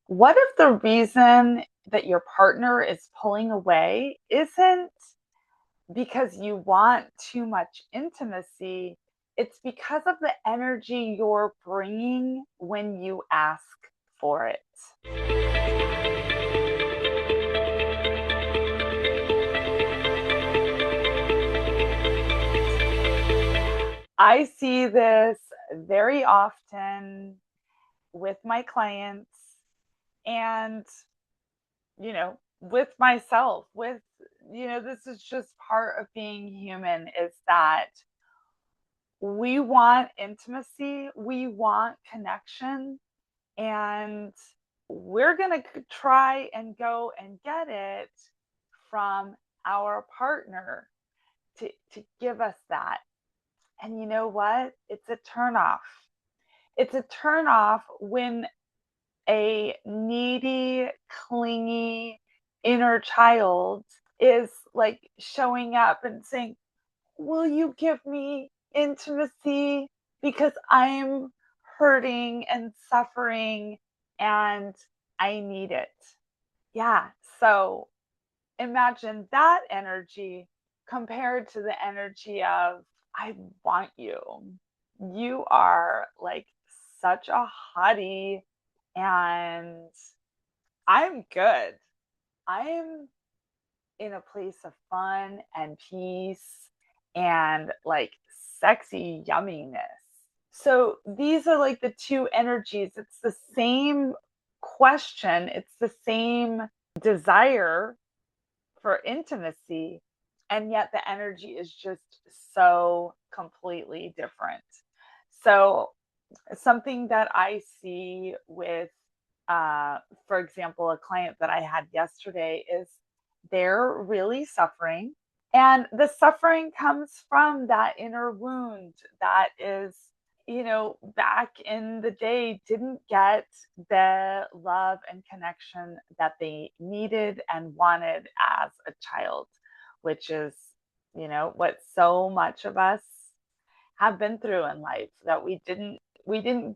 What if the reason that your partner is pulling away isn't because you want too much intimacy? It's because of the energy you're bringing when you ask for it. I see this very often with my clients and, with myself, this is just part of being human is that we want intimacy, we want connection, and we're going to try and go and get it from our partner to give us that. And you know what? It's a turnoff. It's a turnoff when a needy, clingy inner child is like showing up and saying, will you give me intimacy? Because I'm hurting and suffering and I need it. Yeah. So imagine that energy compared to the energy of, I want you. You are like such a hottie and I'm good. I'm in a place of fun and peace and like sexy yumminess. So these are like the two energies. It's the same question, it's the same desire for intimacy, and yet the energy is just so completely different. So something that I see with, for example, a client that I had yesterday is they're really suffering. And the suffering comes from that inner wound that is, back in the day, didn't get the love and connection that they needed and wanted as a child, which is, what so much of us have been through in life, that we didn't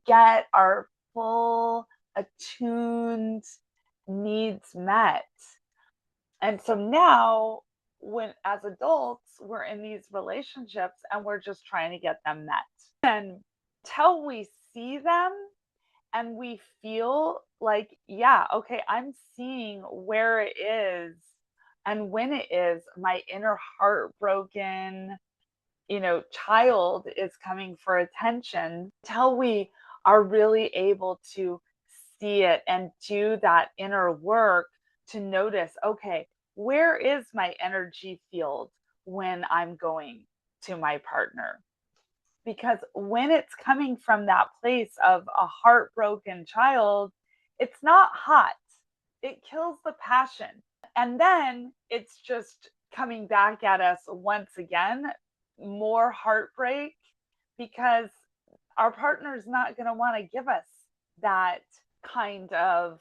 get our full attuned needs met. And so now, when as adults we're in these relationships and we're just trying to get them met, and till we see them and we feel like, yeah, okay, I'm seeing where it is and when it is my inner heartbroken, child is coming for attention, till we are really able to see it and do that inner work to notice, okay, where is my energy field when I'm going to my partner? Because when it's coming from that place of a heartbroken child, it's not hot. It kills the passion. And then it's just coming back at us once again, more heartbreak, because our partner is not going to want to give us that kind of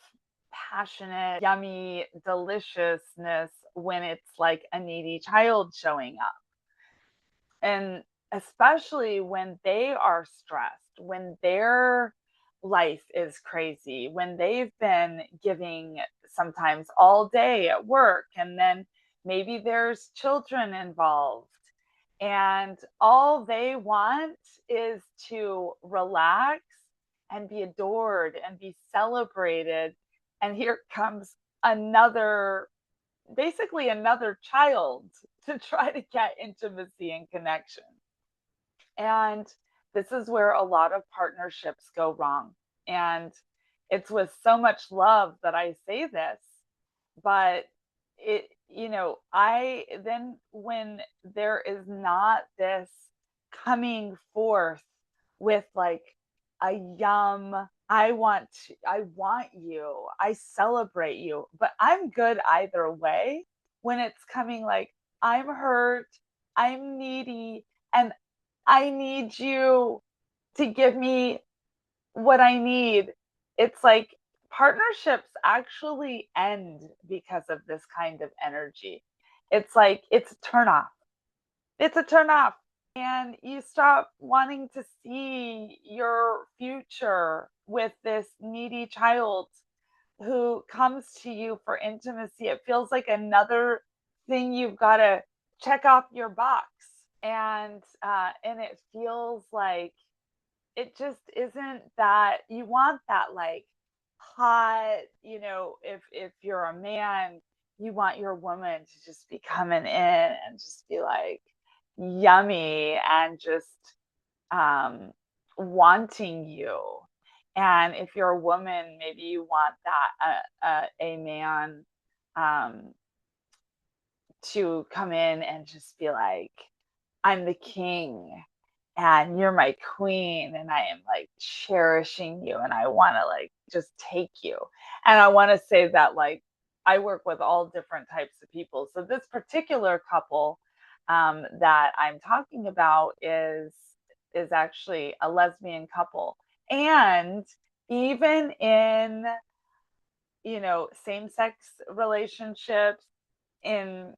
passionate, yummy deliciousness when it's like a needy child showing up. And especially when they are stressed, when their life is crazy, when they've been giving sometimes all day at work, and then maybe there's children involved, and all they want is to relax and be adored and be celebrated. And here comes another, basically another child, to try to get intimacy and connection. And this is where a lot of partnerships go wrong. And it's with so much love that I say this, but I then, when there is not this coming forth with like a yum, I want you, I celebrate you, but I'm good either way. When it's coming like, I'm hurt, I'm needy, and I need you to give me what I need. It's like partnerships actually end because of this kind of energy. It's like it's a turnoff. It's a turnoff. And you stop wanting to see your future with this needy child who comes to you for intimacy, it feels like another thing you've got to check off your box. And it feels like it just isn't that you want that like hot, if you're a man, you want your woman to just be coming in and just be like yummy and just um wanting you. And if you're a woman, maybe you want that a man um to come in and just be like, I'm the king and you're my queen and I am like cherishing you and I want to like just take you. And I want to say that like I work with all different types of people. So this particular couple that I'm talking about is actually a lesbian couple. And even in, same sex relationships, in,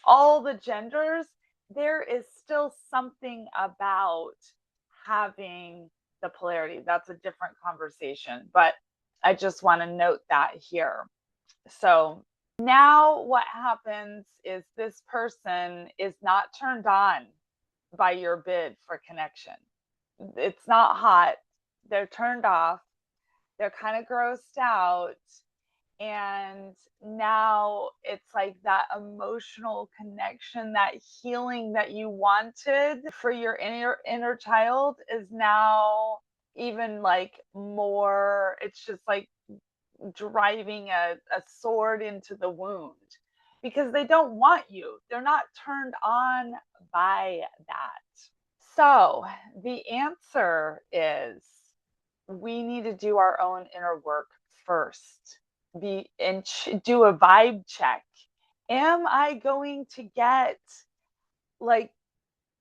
all the genders, there is still something about having the polarity. That's a different conversation, but I just want to note that here. So now what happens is this person is not turned on by your bid for connection. It's not hot. They're turned off. They're kind of grossed out, and now it's like that emotional connection, that healing that you wanted for your inner child is now even like more, it's just like driving a sword into the wound because they don't want you. They're not turned on by that. So the answer is we need to do our own inner work first. Do a vibe check. Am I going to get like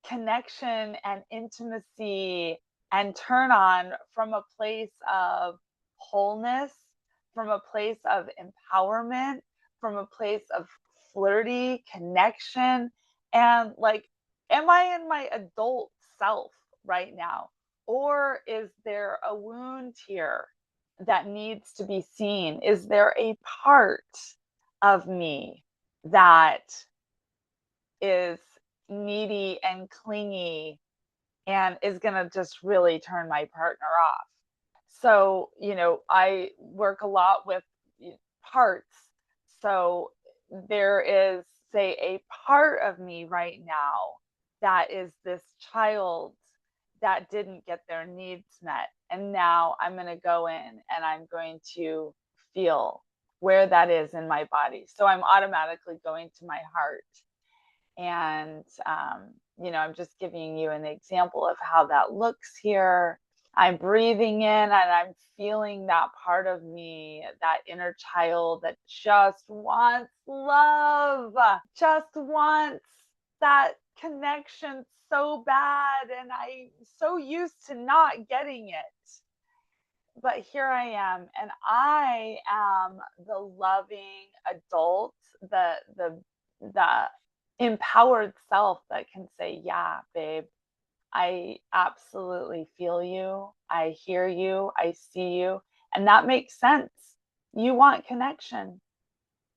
connection and intimacy and turn on from a place of wholeness, from a place of empowerment, from a place of flirty connection? And like, am I in my adult self right now? Or is there a wound here that needs to be seen? Is there a part of me that is needy and clingy and is going to just really turn my partner off? So, I work a lot with parts. So there is, say, a part of me right now that is this child that didn't get their needs met. And now I'm going to go in and I'm going to feel where that is in my body. So I'm automatically going to my heart. And, I'm just giving you an example of how that looks here. I'm breathing in and I'm feeling that part of me, that inner child that just wants love, just wants that connection so bad. And I'm so used to not getting it. But here I am, and I am the loving adult, the empowered self that can say, yeah, babe, I absolutely feel you. I hear you. I see you. And that makes sense. You want connection.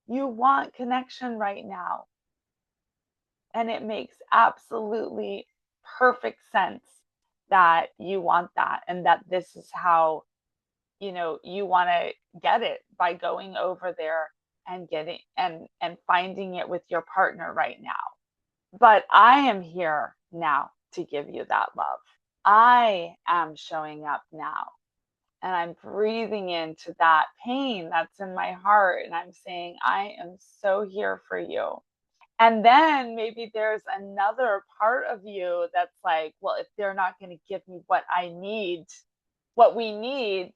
You want connection right now. And it makes absolutely perfect sense that you want that and that this is how, you want to get it, by going over there and getting and finding it with your partner right now. But I am here now to give you that love. I am showing up now and I'm breathing into that pain that's in my heart. And I'm saying, I am so here for you. And then maybe there's another part of you that's like, well, if they're not going to give me what I need, what we need,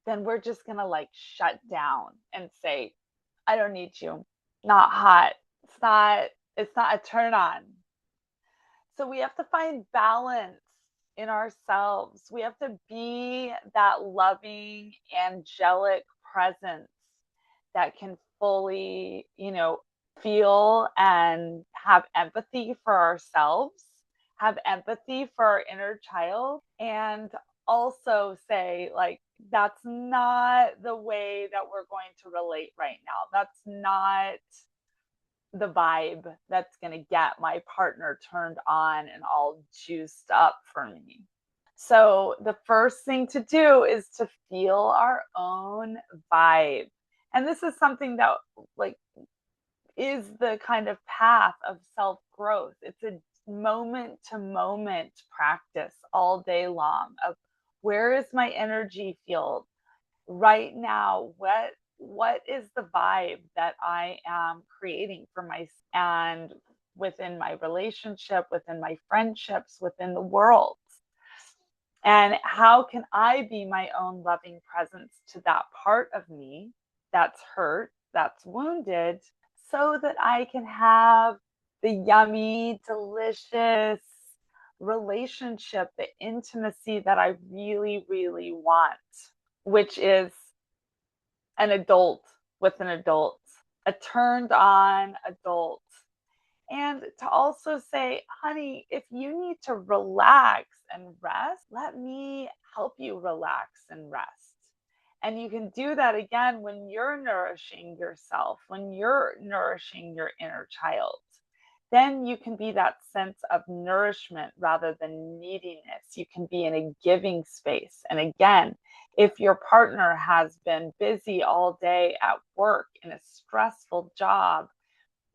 then we're just going to like shut down and say, I don't need you. Not hot. It's not a turn on. So we have to find balance in ourselves. We have to be that loving, angelic presence that can fully, feel and have empathy for ourselves, have empathy for our inner child, and also say, like, That's not the way that we're going to relate right now. That's not the vibe that's going to get my partner turned on and all juiced up for me. So, the first thing to do is to feel our own vibe. And this is something that, like, is the kind of path of self growth. It's a moment to moment practice all day long of where is my energy field right now? What is the vibe that I am creating for myself and within my relationship, within my friendships, within the world? And how can I be my own loving presence to that part of me that's hurt, that's wounded, so that I can have the yummy, delicious relationship, the intimacy that I really, really want, which is an adult with an adult, a turned on adult. And to also say, honey, if you need to relax and rest, let me help you relax and rest. And you can do that again when you're nourishing yourself, when you're nourishing your inner child. Then you can be that sense of nourishment rather than neediness. You can be in a giving space. And again, if your partner has been busy all day at work in a stressful job,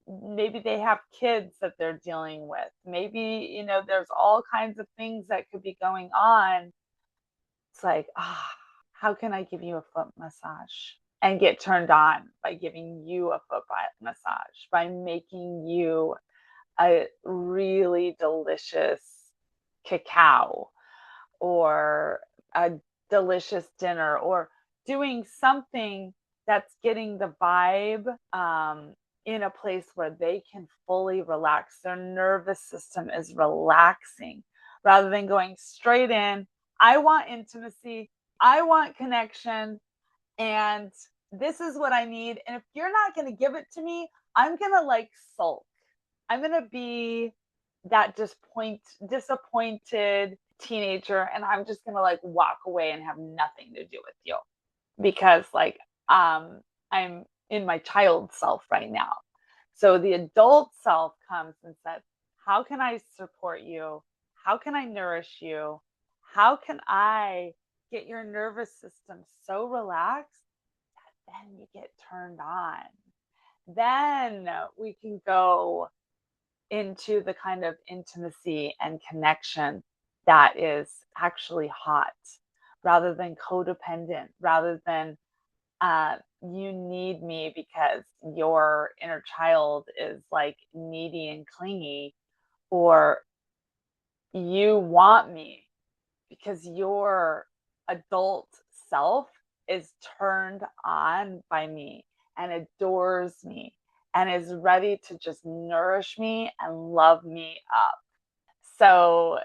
maybe they have kids that they're dealing with. Maybe, there's all kinds of things that could be going on. It's like, how can I give you a foot massage and get turned on by giving you a foot massage, by making you a really delicious cacao or a delicious dinner or doing something that's getting the vibe in a place where they can fully relax. Their nervous system is relaxing rather than going straight in. I want intimacy. I want connection. And this is what I need. And if you're not going to give it to me, I'm going to like sulk. I'm going to be that disappointed teenager, and I'm just going to like walk away and have nothing to do with you because like I'm in my child self right now. So the adult self comes and says, how can I support you? How can I nourish you? How can I get your nervous system so relaxed that then you get turned on? Then we can go into the kind of intimacy and connection that is actually hot rather than codependent, rather than you need me because your inner child is like needy and clingy, or you want me because your adult self is turned on by me and adores me and is ready to just nourish me and love me up. So,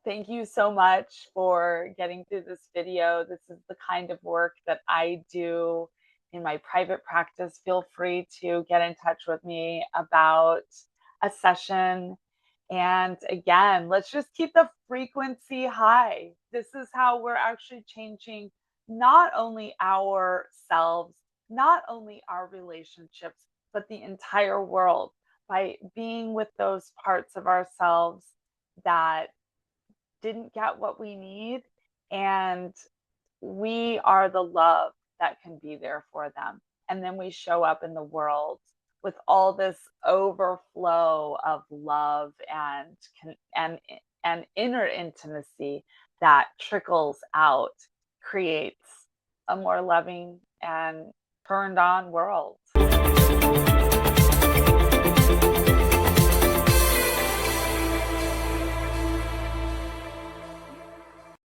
thank you so much for getting through this video. This is the kind of work that I do in my private practice. Feel free to get in touch with me about a session. And again, let's just keep the frequency high. This is how we're actually changing not only ourselves, not only our relationships, but the entire world by being with those parts of ourselves that didn't get what we need. And we are the love that can be there for them. And then we show up in the world with all this overflow of love and inner intimacy that trickles out, creates a more loving and turned on world.